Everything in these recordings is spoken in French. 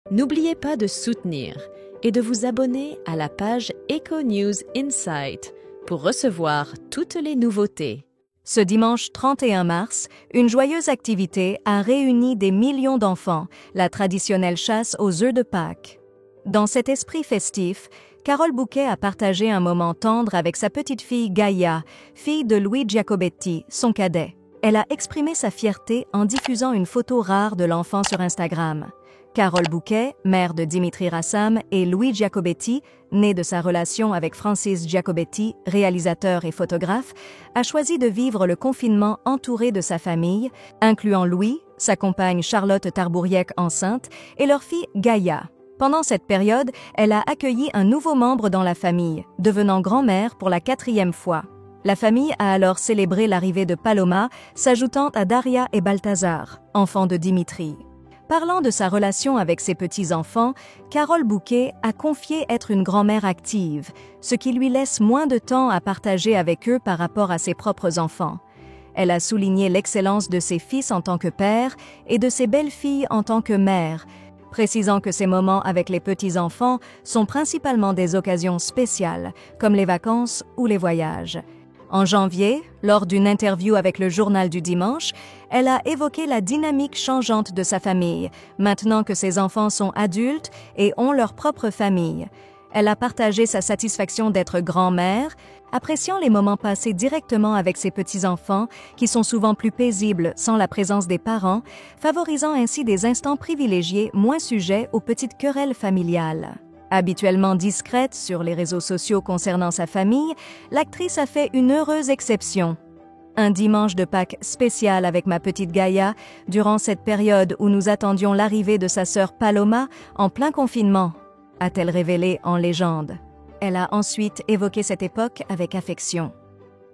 N'oubliez pas de soutenir et de vous abonner à la page Eco News Insight pour recevoir toutes les nouveautés. Ce dimanche 31 mars, une joyeuse activité a réuni des millions d'enfants, la traditionnelle chasse aux œufs de Pâques. Dans cet esprit festif, Carole Bouquet a partagé un moment tendre avec sa petite fille Gaïa, fille de Louis Giacobetti, son cadet. Elle a exprimé sa fierté en diffusant une photo rare de l'enfant sur Instagram. Carole Bouquet, mère de Dimitri Rassam, et Louis Giacobetti, né de sa relation avec Francis Giacobetti, réalisateur et photographe, a choisi de vivre le confinement entouré de sa famille, incluant Louis, sa compagne Charlotte Tarbouriec enceinte et leur fille Gaïa. Pendant cette période, elle a accueilli un nouveau membre dans la famille, devenant grand-mère pour la 4e fois. La famille a alors célébré l'arrivée de Paloma, s'ajoutant à Daria et Balthazar, enfants de Dimitri. Parlant de sa relation avec ses petits-enfants, Carole Bouquet a confié être une grand-mère active, ce qui lui laisse moins de temps à partager avec eux par rapport à ses propres enfants. Elle a souligné l'excellence de ses fils en tant que père et de ses belles-filles en tant que mère, précisant que ces moments avec les petits-enfants sont principalement des occasions spéciales, comme les vacances ou les voyages. En janvier, lors d'une interview avec le Journal du Dimanche, elle a évoqué la dynamique changeante de sa famille, maintenant que ses enfants sont adultes et ont leur propre famille. Elle a partagé sa satisfaction d'être grand-mère, appréciant les moments passés directement avec ses petits-enfants, qui sont souvent plus paisibles sans la présence des parents, favorisant ainsi des instants privilégiés moins sujets aux petites querelles familiales. Habituellement discrète sur les réseaux sociaux concernant sa famille, l'actrice a fait une heureuse exception. Un dimanche de Pâques spécial avec ma petite Gaïa, durant cette période où nous attendions l'arrivée de sa sœur Paloma en plein confinement, a-t-elle révélé en légende. Elle a ensuite évoqué cette époque avec affection.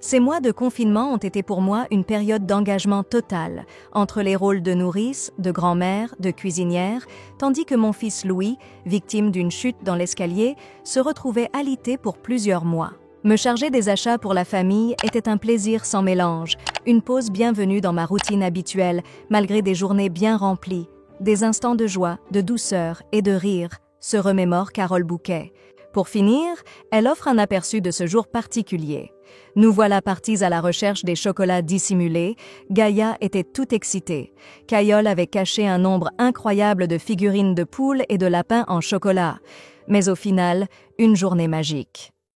Ces mois de confinement ont été pour moi une période d'engagement total, entre les rôles de nourrice, de grand-mère, de cuisinière, tandis que mon fils Louis, victime d'une chute dans l'escalier, se retrouvait alité pour plusieurs mois. Me charger des achats pour la famille était un plaisir sans mélange, une pause bienvenue dans ma routine habituelle, malgré des journées bien remplies, des instants de joie, de douceur et de rire, se remémore Carole Bouquet. Pour finir, elle offre un aperçu de ce jour particulier. Nous voilà partis à la recherche des chocolats dissimulés. Gaïa était tout excitée. Caïole avait caché un nombre incroyable de figurines de poules et de lapins en chocolat. Mais au final, une journée magique.